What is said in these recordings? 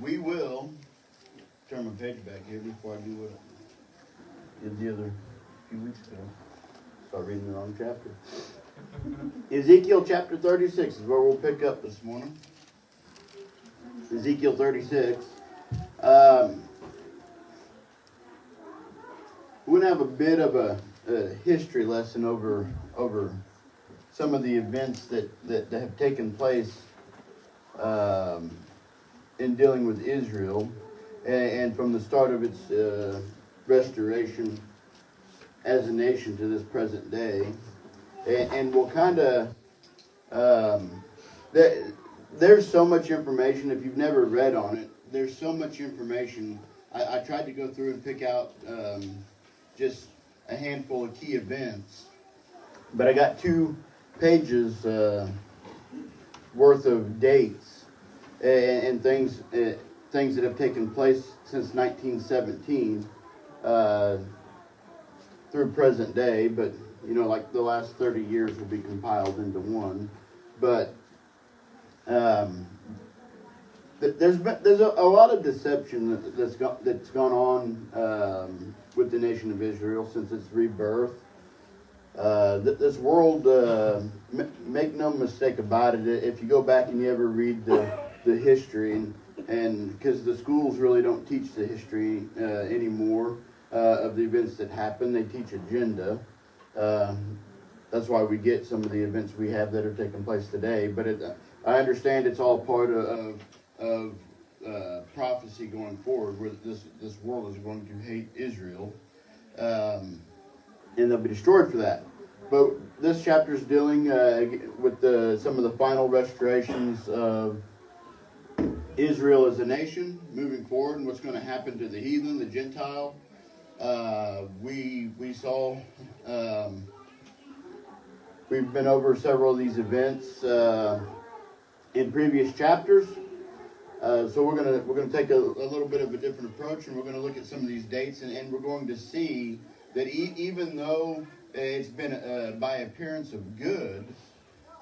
We will turn my page back here before I do what I did the other few weeks ago. Start reading the wrong chapter. Ezekiel chapter 36 is where we'll pick up this morning. Ezekiel 36. We're going to have a bit of a history lesson over some of the events that have taken place in dealing with Israel, and from the start of its restoration as a nation to this present day. And we'll kind of, there's so much information. If you've never read on it, there's so much information. I tried to go through and pick out just a handful of key events, but I got 2 pages worth of dates and things that have taken place since 1917 through present day. But you know, like the last 30 years will be compiled into one. But there's a lot of deception that's gone on with the nation of Israel since its rebirth. This world, make no mistake about it, if you go back and you ever read the history, and because the schools really don't teach the history anymore of the events that happen, they teach agenda. That's why we get some of the events we have that are taking place today. But I understand it's all part of prophecy going forward, where this world is going to hate Israel, and they'll be destroyed for that. But this chapter is dealing with some of the final restorations of Israel as a nation moving forward, and what's going to happen to the heathen, the Gentile. We saw. We've been over several of these events in previous chapters. So we're gonna take a little bit of a different approach, and we're going to look at some of these dates, and we're going to see that even though it's been by appearance of good,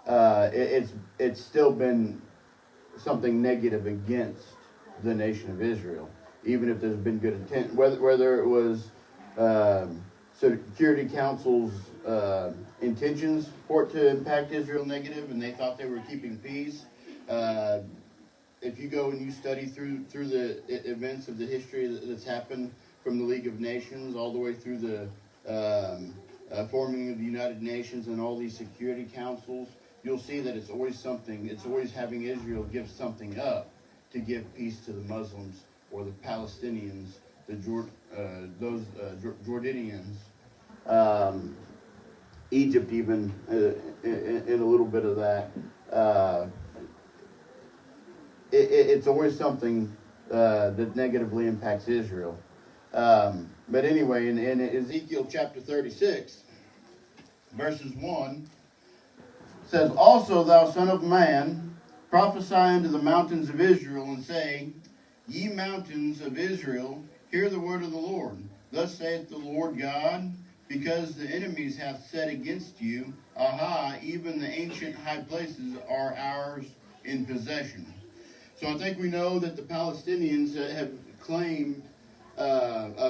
it's still been something negative against the nation of Israel, even if there's been good intent. Whether it was Security Council's intentions for it to impact Israel negative, and they thought they were keeping peace. If you go and you study through the events of the history that's happened from the League of Nations all the way through the forming of the United Nations and all these security councils, you'll see that it's always something. It's always having Israel give something up to give peace to the Muslims or the Palestinians, those Jordanians, Egypt even in a little bit of that. It's always something that negatively impacts Israel. But anyway, in Ezekiel chapter 36, verses 1, says, "Also, thou son of man, prophesy unto the mountains of Israel, and say, Ye mountains of Israel, hear the word of the Lord. Thus saith the Lord God, because the enemies hath said against you, Aha, even the ancient high places are ours in possession." So I think we know that the Palestinians have claimed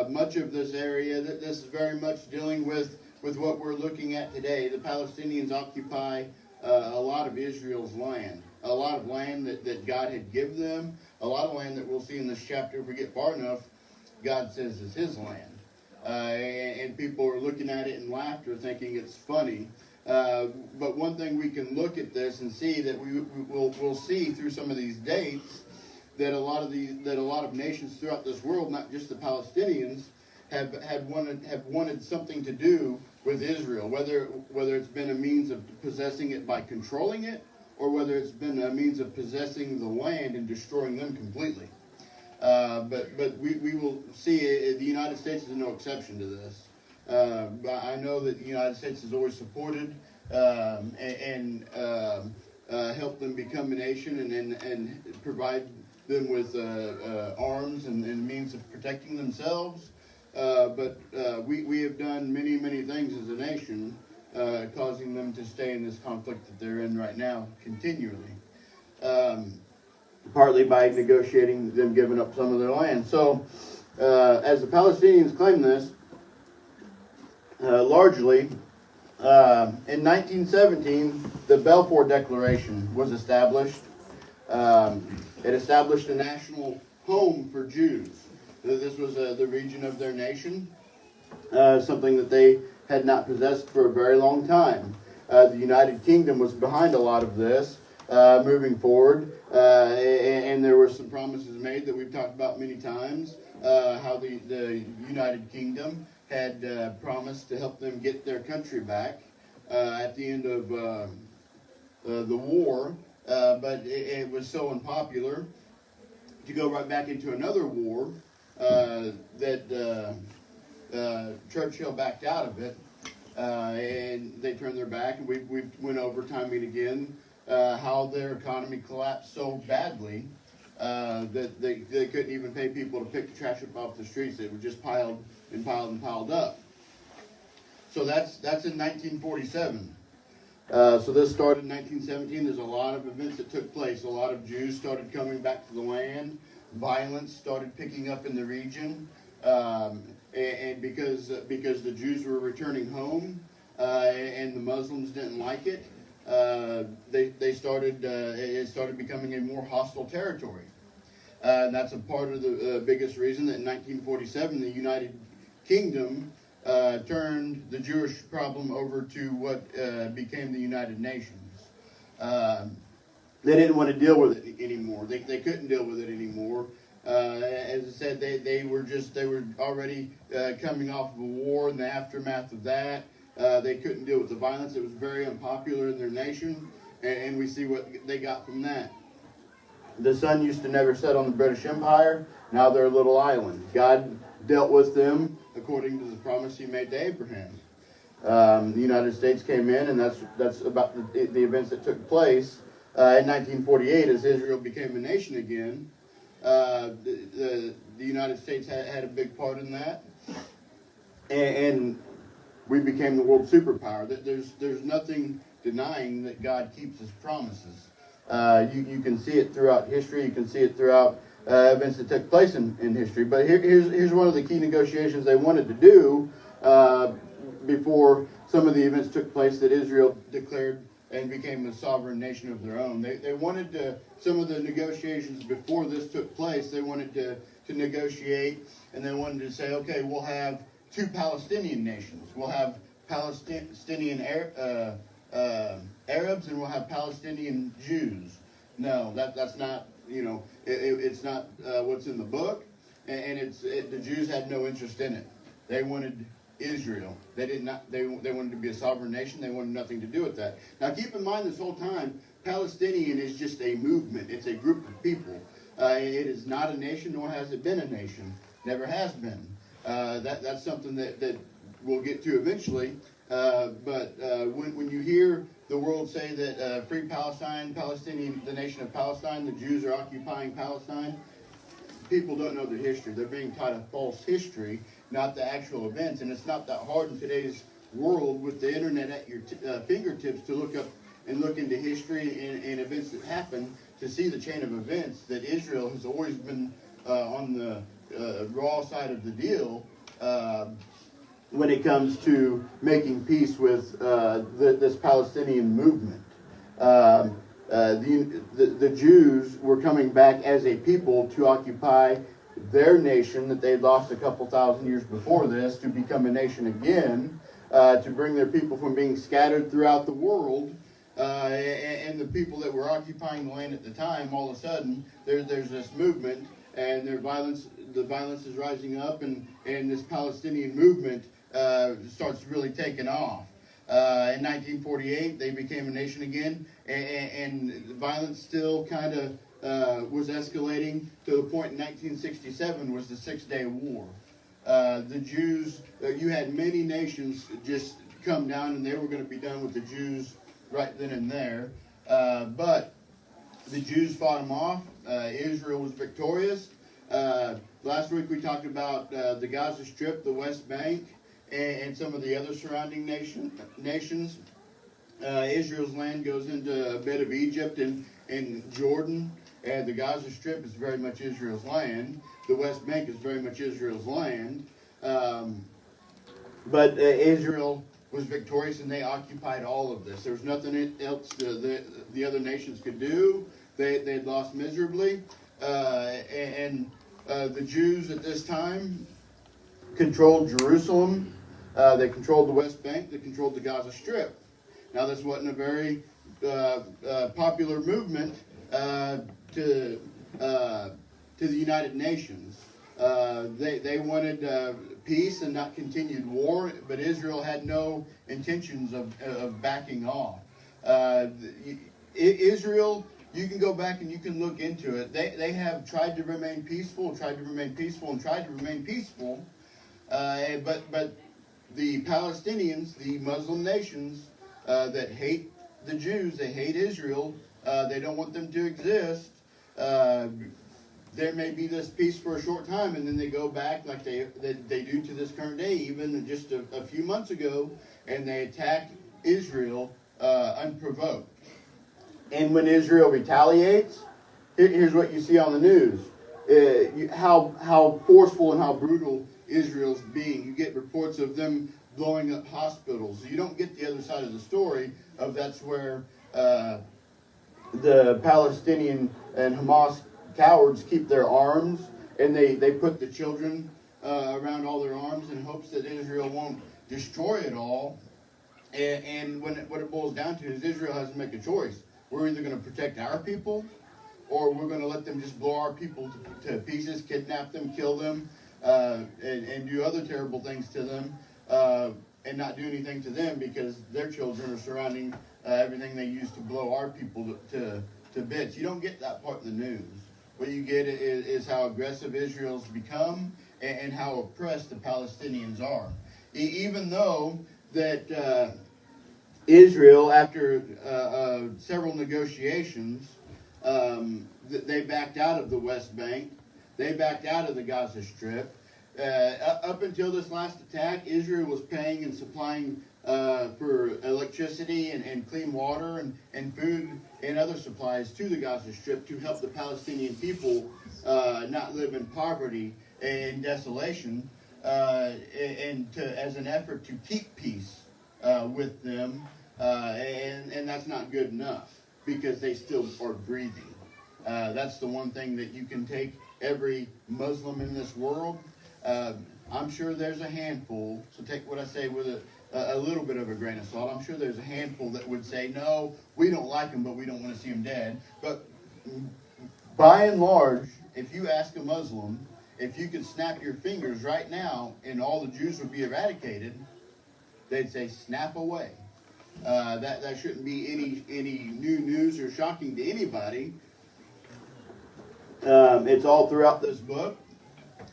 much of this area. That this is very much dealing with what we're looking at today. The Palestinians occupy a lot of Israel's land, a lot of land that God had given them, a lot of land that we'll see in this chapter. If we get far enough, God says is His land. And people are looking at it in laughter, thinking it's funny. But one thing we can look at this and see that we'll see through some of these dates that a lot of nations throughout this world, not just the Palestinians, have wanted something to do with Israel, whether it's been a means of possessing it by controlling it, or whether it's been a means of possessing the land and destroying them completely. But we will see the United States is no exception to this. But I know that the United States has always supported and helped them become a nation and provide them with arms and means of protecting themselves. But we have done many things as a nation, causing them to stay in this conflict that they're in right now continually. partly by negotiating them giving up some of their land. So, as the Palestinians claim this, largely, in 1917, the Balfour Declaration was established. It established a national home for Jews. This was the region of their nation, something that they had not possessed for a very long time. The United Kingdom was behind a lot of this moving forward, and there were some promises made that we've talked about many times, how the United Kingdom had promised to help them get their country back at the end of the war, but it was so unpopular to go right back into another war that Churchill backed out of it, and they turned their back. And we went over time and again how their economy collapsed so badly that they couldn't even pay people to pick the trash up off the streets. It was just piled and piled and piled up. So that's in 1947. So this started in 1917. There's a lot of events that took place. A lot of Jews started coming back to the land. Violence started picking up in the region, and because the Jews were returning home and the Muslims didn't like it, it started becoming a more hostile territory. And that's a part of the biggest reason that in 1947 the United Kingdom turned the Jewish problem over to what became the United Nations. They didn't want to deal with it anymore. They couldn't deal with it anymore. As I said, they were already coming off of a war and the aftermath of that. They couldn't deal with the violence. It was very unpopular in their nation, and we see what they got from that. The sun used to never set on the British Empire. Now they're a little island. God dealt with them according to the promise He made to Abraham. The United States came in, and that's about the events that took place. In 1948, as Israel became a nation again, the United States had a big part in that, and we became the world superpower. There's nothing denying that God keeps His promises. You can see it throughout history. You can see it throughout events that took place in history. But here's one of the key negotiations they wanted to do before some of the events took place that Israel declared and became a sovereign nation of their own. They wanted to, some of the negotiations before this took place, they wanted to negotiate, and they wanted to say, okay, we'll have two Palestinian nations. We'll have Palestinian Arabs, and we'll have Palestinian Jews. No, that's not, it's not what's in the book, and the Jews had no interest in it. They wanted Israel. They wanted to be a sovereign nation. They wanted nothing to do with that. Now keep in mind this whole time, Palestinian is just a movement. It's a group of people. It is not a nation, nor has it been a nation. Never has been. That's something that we'll get to eventually. But when you hear the world say that free Palestine, the nation of Palestine, the Jews are occupying Palestine, people don't know the history. They're being taught a false history, not the actual events. And it's not that hard in today's world with the internet at your fingertips to look up and look into history and events that happen to see the chain of events that Israel has always been on the raw side of the deal when it comes to making peace with this Palestinian movement. The Jews were coming back as a people to occupy their nation that they'd lost a couple thousand years before this, to become a nation again, to bring their people from being scattered throughout the world. And the people that were occupying the land at the time, all of a sudden, there's this movement, and the violence is rising up, and this Palestinian movement starts really taking off. In 1948, they became a nation again, and the violence still kind of was escalating to the point in 1967 was the Six-Day War. The Jews, you had many nations just come down, and they were going to be done with the Jews right then and there. But the Jews fought them off. Israel was victorious. Last week we talked about the Gaza Strip, the West Bank, and some of the other surrounding nations. Israel's land goes into a bit of Egypt and Jordan. And the Gaza Strip is very much Israel's land. The West Bank is very much Israel's land. But Israel was victorious, and they occupied all of this. There was nothing else the other nations could do. They'd lost miserably. The Jews at this time controlled Jerusalem. They controlled the West Bank. They controlled the Gaza Strip. Now, this wasn't a very popular movement to the United Nations. They wanted peace and not continued war, but Israel had no intentions of backing off. Israel, you can go back and you can look into it. They have tried to remain peaceful, but the Palestinians, the Muslim nations that hate the Jews, they hate Israel, they don't want them to exist. There may be this peace for a short time, and then they go back like they do to this current day, even just a few months ago, and they attack Israel unprovoked. And when Israel retaliates, here's what you see on the news. How forceful and how brutal Israel's being. You get reports of them blowing up hospitals. You don't get the other side of the story of that's where the Palestinian and Hamas cowards keep their arms, and they put the children around all their arms in hopes that Israel won't destroy it all. And what it boils down to is Israel has to make a choice. We're either going to protect our people, or we're going to let them just blow our people to pieces, kidnap them, kill them, and do other terrible things to them, and not do anything to them because their children are surrounding everything they use to blow our people to bits. You don't get that part in the news. What you get is how aggressive Israel's become and how oppressed the Palestinians are. Even though that Israel, after several negotiations, they backed out of the West Bank. They backed out of the Gaza Strip. Up until this last attack, Israel was paying and supplying for electricity and clean water and food and other supplies to the Gaza Strip to help the Palestinian people not live in poverty and desolation, and as an effort to keep peace with them. And that's not good enough because they still are breathing. That's the one thing that you can take every Muslim in this world. I'm sure there's a handful, so take what I say with a little bit of a grain of salt. I'm sure there's a handful that would say, no, we don't like them, but we don't want to see them dead. But by and large, if you ask a Muslim, if you could snap your fingers right now and all the Jews would be eradicated, they'd say, snap away. That shouldn't be any new news or shocking to anybody. It's all throughout this book.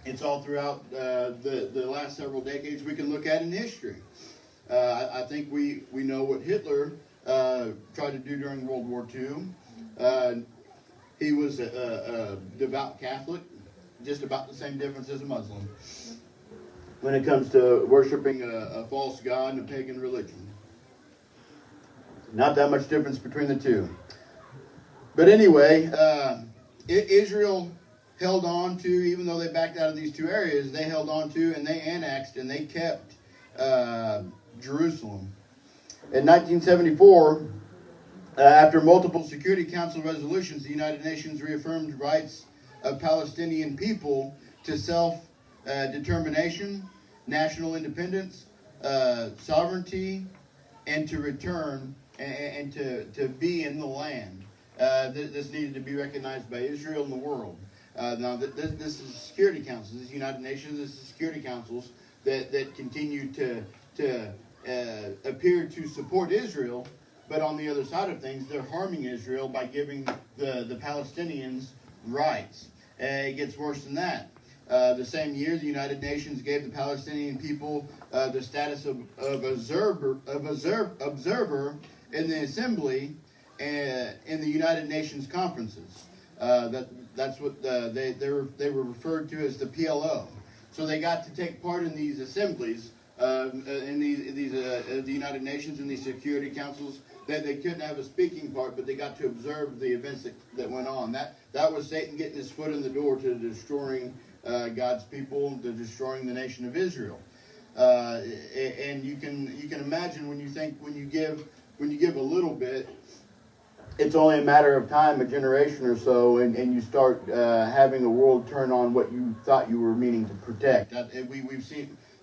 It's all throughout the last several decades we can look at in history. I think we know what Hitler tried to do during World War II. He was a devout Catholic, just about the same difference as a Muslim when it comes to worshiping a false god and a pagan religion. Not that much difference between the two. But anyway, Israel held on to, even though they backed out of these two areas, they held on to and they annexed and they kept Jerusalem. In 1974, after multiple Security Council resolutions, the United Nations reaffirmed rights of Palestinian people to self-determination, national independence, sovereignty, and to return and to be in the land. This needed to be recognized by Israel and the world. Now, this is Security Council. This is United Nations. This is Security Councils that continue to appear to support Israel, but on the other side of things, they're harming Israel by giving the Palestinians rights. It gets worse than that. The same year, the United Nations gave the Palestinian people the status of observer in the Assembly and in the United Nations conferences. That's what they were referred to as the PLO. So they got to take part in these assemblies, in the United Nations and these Security Councils. They couldn't have a speaking part, but they got to observe the events that went on. that was Satan getting his foot in the door to destroying God's people, to destroying the nation of Israel. And you can imagine when you give a little bit, it's only a matter of time, a generation or so, and you start having the world turn on what you thought you were meaning to protect. We've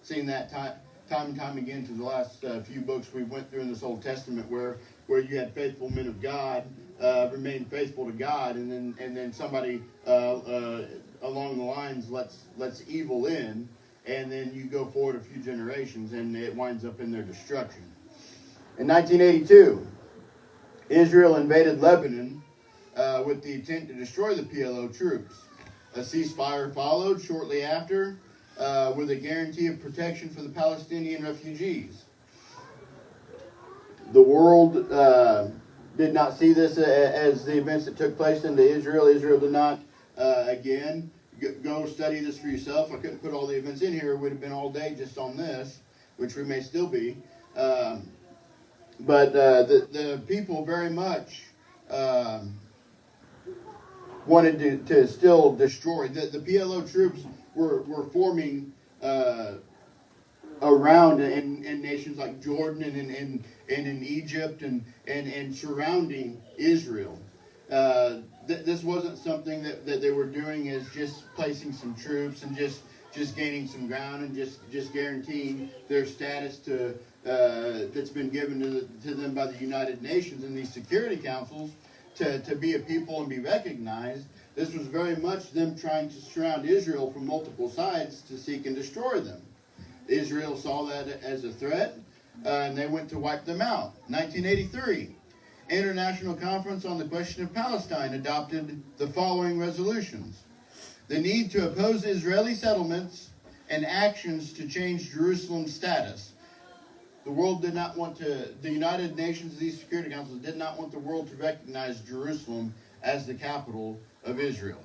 seen that time and time again through the last few books we went through in this Old Testament, where you had faithful men of God remain faithful to God, and then somebody along the lines lets evil in, and then you go forward a few generations, and it winds up in their destruction. In 1982, Israel invaded Lebanon with the intent to destroy the PLO troops. A ceasefire followed shortly after, with a guarantee of protection for the Palestinian refugees. The world did not see this as the events that took place into Israel. Israel did not, again, go study this for yourself. I couldn't put all the events in here. It would have been all day just on this, which we may still be. But the people very much wanted to still destroy. The PLO troops were forming around in nations like Jordan and in Egypt and surrounding Israel. This wasn't something that they were doing as just placing some troops and just gaining some ground and just guaranteeing their status that's been given to them by the United Nations and these security councils to be a people and be recognized. This was very much them trying to surround Israel from multiple sides to seek and destroy them. Israel saw that as a threat, and they went to wipe them out. 1983, International Conference on the Question of Palestine adopted the following resolutions. The need to oppose Israeli settlements and actions to change Jerusalem's status. The world did not want the United Nations, these security councils, did not want the world to recognize Jerusalem as the capital of Israel.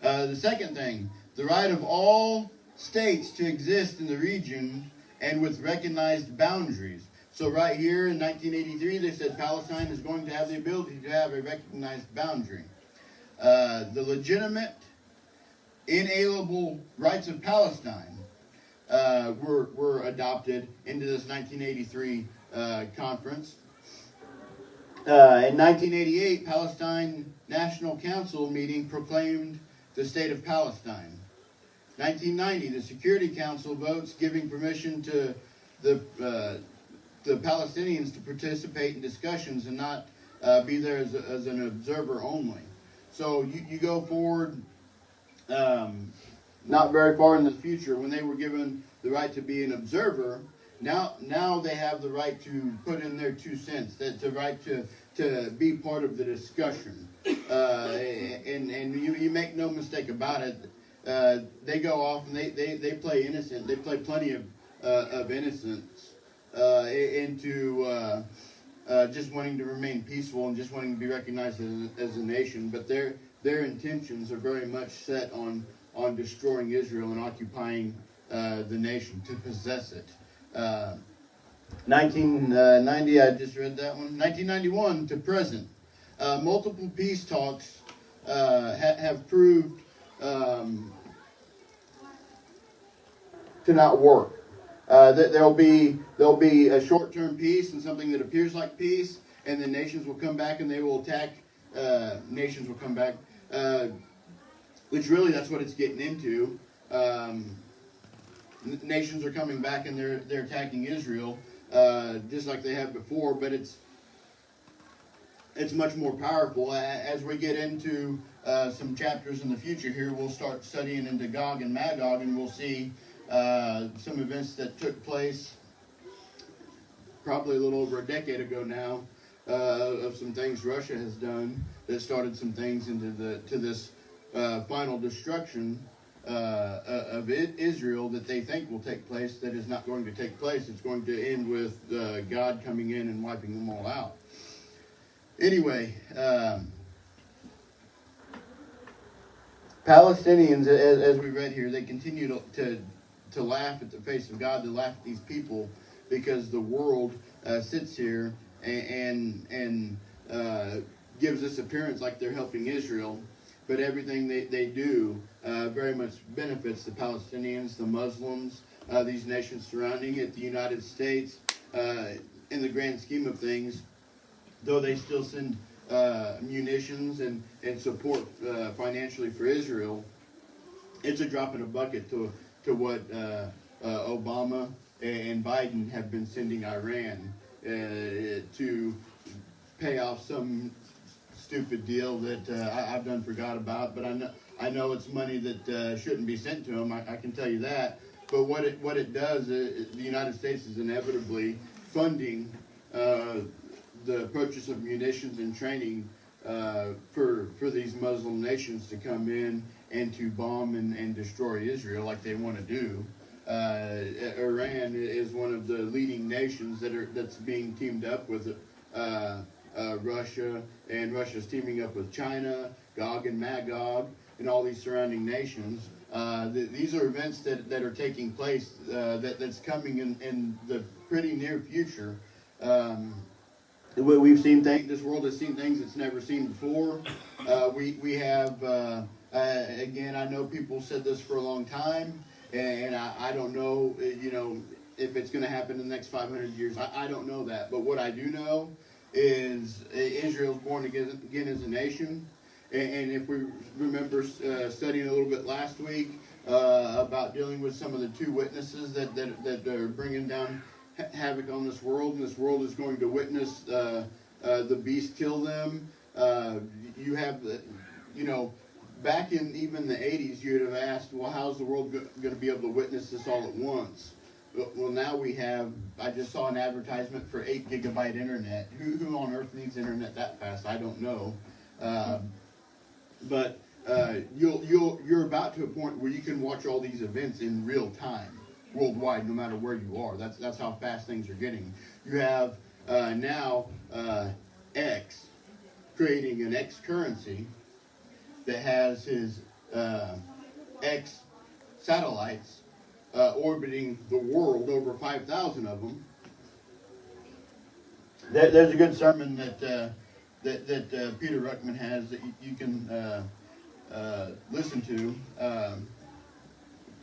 The second thing, the right of all states to exist in the region and with recognized boundaries. So right here in 1983, they said Palestine is going to have the ability to have a recognized boundary. The legitimate, inalienable rights of Palestine were adopted into this 1983 conference. In 1988, Palestine National Council meeting proclaimed the state of Palestine. 1990, the Security Council votes giving permission to the Palestinians to participate in discussions and not be there as an observer only. So you go forward not very far in the future when they were given the right to be an observer. Now they have the right to put in their 2 cents, the right to be part of the discussion. And you make no mistake about it. They go off and they play innocent. They play plenty of innocence into just wanting to remain peaceful and just wanting to be recognized as a nation. But their intentions are very much set on destroying Israel and occupying the nation, to possess it. 1990, I just read that one. 1991 to present. Multiple peace talks have proved to not work. There'll be a short-term peace and something that appears like peace, and then nations will come back and they will attack. Nations will come back, which really that's what it's getting into. Nations are coming back and they're attacking Israel, just like they have before, but it's much more powerful. As we get into some chapters in the future here, we'll start studying into Gog and Magog, and we'll see some events that took place probably a little over a decade ago now, of some things Russia has done that started some things into this final destruction of Israel that they think will take place, that is not going to take place. It's going to end with God coming in and wiping them all out. Anyway, Palestinians, as we read here, they continue to laugh at the face of God, to laugh at these people, because the world sits here and gives this appearance like they're helping Israel. but everything they do very much benefits the Palestinians, the Muslims, these nations surrounding it, the United States. In the grand scheme of things, though they still send munitions and support financially for Israel, it's a drop in a bucket to what Obama and Biden have been sending Iran to pay off some stupid deal that I've done forgot about. But I know it's money that shouldn't be sent to them. I can tell you that. But what it does, the United States is inevitably funding the purchase of munitions and training for these Muslim nations to come in and to bomb and destroy Israel like they want to do. Iran is one of the leading nations that's being teamed up with Russia, and Russia's teaming up with China, Gog and Magog, and all these surrounding nations. These are events that are taking place that's coming in the pretty near future. We've seen things. This world has seen things it's never seen before. We have again. I know people said this for a long time, and I don't know. If it's going to happen in the next 500 years. I don't know that. But what I do know is Israel's born again as a nation. And if we remember studying a little bit last week about dealing with some of the two witnesses that are bringing down havoc on this world, and this world is going to witness the beast kill them. You have back in even the 80s, you'd have asked, well, how's the world going to be able to witness this all at once? Well, now we have, I just saw an advertisement for 8 gigabyte internet. Who on earth needs internet that fast? I don't know. But you're about to a point where you can watch all these events in real time, worldwide, no matter where you are. That's how fast things are getting. You have now X creating an X currency that has his X satellites orbiting the world, over 5,000 of them. There's a good sermon that Peter Ruckman has that you can listen to,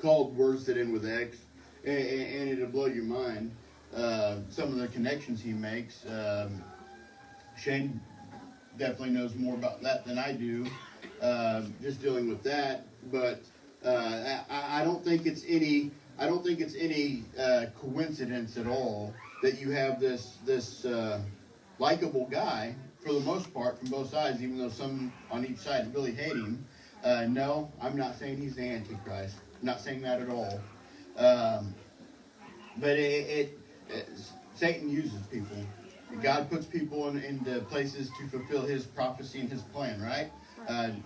called Words That End with X, and it'll blow your mind. Some of the connections he makes. Shane definitely knows more about that than I do, just dealing with that. But I don't think it's any coincidence at all that you have this likable guy, for the most part, from both sides, even though some on each side really hate him. No, I'm not saying he's the Antichrist. I'm not saying that at all. But Satan uses people. God puts people into places to fulfill his prophecy and his plan, right?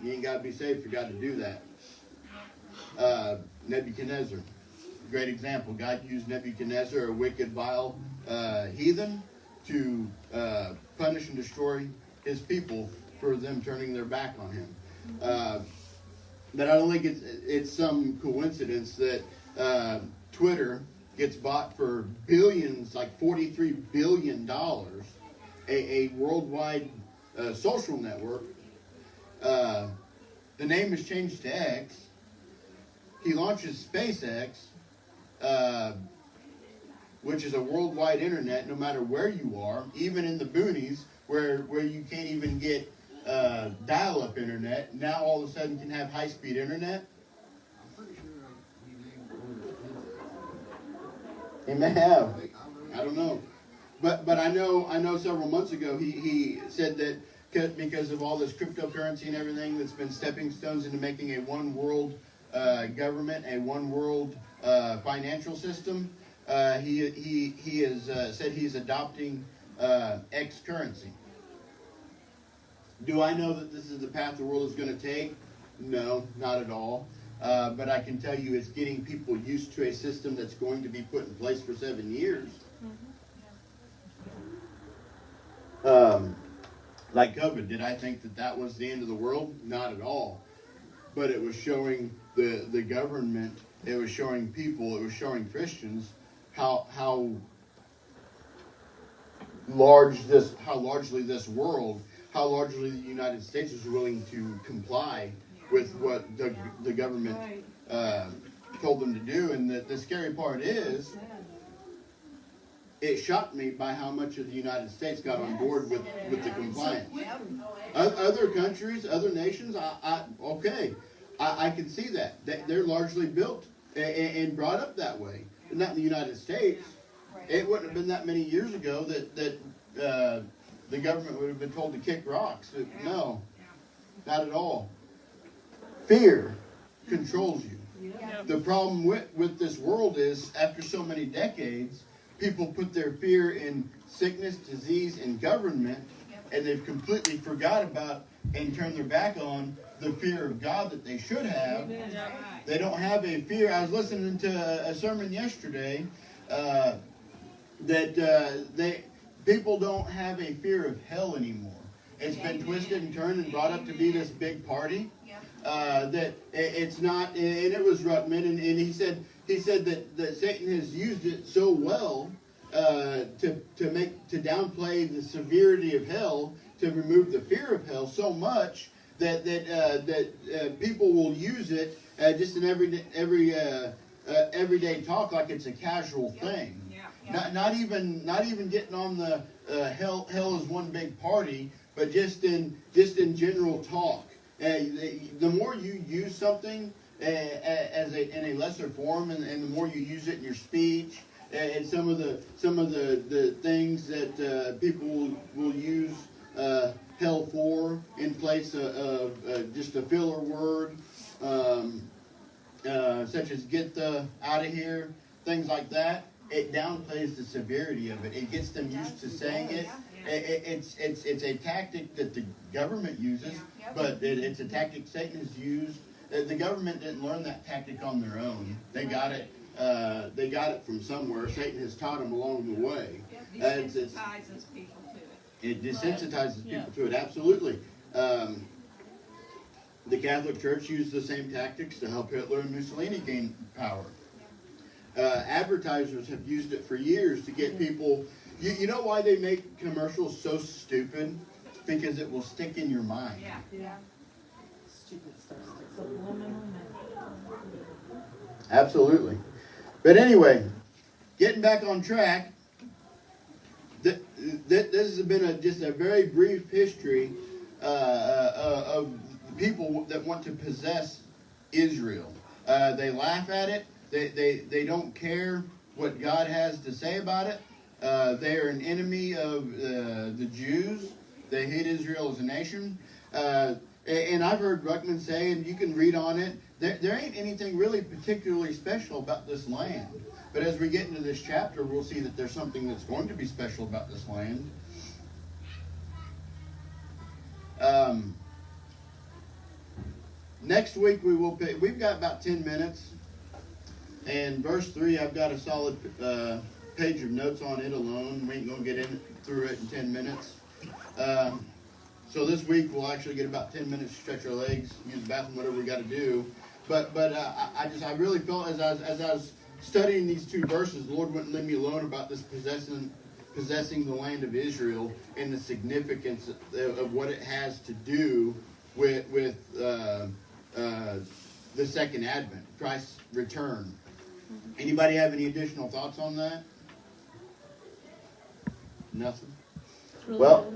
You ain't got to be saved for God to do that. Nebuchadnezzar, great example. God used Nebuchadnezzar, a wicked, vile heathen, to punish and destroy his people for them turning their back on him. But I don't think it's some coincidence that Twitter gets bought for billions, like $43 billion, a worldwide social network. The name is changed to X. He launches SpaceX, which is a worldwide internet, no matter where you are, even in the boonies, where you can't even get dial-up internet. Now all of a sudden can have high-speed internet. He may have. I don't know. But I know several months ago he said that because of all this cryptocurrency and everything that's been stepping stones into making a one world government, a one world financial system, he has said he's adopting X currency. Do I know that this is the path the world is going to take? No, not at all. But I can tell you it's getting people used to a system that's going to be put in place for 7 years. Like COVID, did I think that was the end of the world? Not at all. But it was showing the government, it was showing people, it was showing Christians how largely the United States is willing to comply with what the government told them to do. And the scary part is, it shocked me by how much of the United States got on board with the compliance. Other countries, other nations, I can see that. They're largely built and brought up that way. But not in the United States. It wouldn't have been that many years ago that the government would have been told to kick rocks. No, not at all. Fear controls you. The problem with this world is, after so many decades, people put their fear in sickness, disease, and government, and they've completely forgot about and turned their back on the fear of God that they should have. They don't have a fear. I was listening to a sermon yesterday that people don't have a fear of hell anymore. It's been twisted and turned and brought up to be this big party. That it's not, and it was Ruckman, and he said that Satan has used it so well to downplay the severity of hell, to remove the fear of hell so much that people will use it just in everyday talk, like it's a casual thing. Not even getting on the hell is one big party, but just in general talk. The more you use something in a lesser form, and the more you use it in your speech, and some of the things that people will use hell for in place of just a filler word, such as "get the out of here," things like that. It downplays the severity of it. It gets them used to saying it. It's a tactic that the government uses, but it's a tactic Satan has used. The government didn't learn that tactic on their own. They got it. They got it from somewhere. Satan has taught them along the way. Desensitizes people to it. It desensitizes people to it. Absolutely. The Catholic Church used the same tactics to help Hitler and Mussolini gain power. Advertisers have used it for years to get people. You know why they make commercials so stupid? Because it will stick in your mind. Yeah. Stupid stuff. Absolutely. But anyway, getting back on track, this has been just a very brief history of people that want to possess Israel. They laugh at it. They don't care what God has to say about it. They are an enemy of the Jews. They hate Israel as a nation. And I've heard Ruckman say, and you can read on it, there ain't anything really particularly special about this land. But as we get into this chapter, we'll see that there's something that's going to be special about this land. Next week we've got about 10 minutes. And verse 3, I've got a solid page of notes on it alone. We ain't going to get through it in 10 minutes. So this week we'll actually get about 10 minutes to stretch our legs, use the bathroom, whatever we got to do. But I really felt as I was studying these two verses, the Lord wouldn't leave me alone about this possessing the land of Israel and the significance of what it has to do with the second advent, Christ's return. Anybody have any additional thoughts on that? Nothing? Well,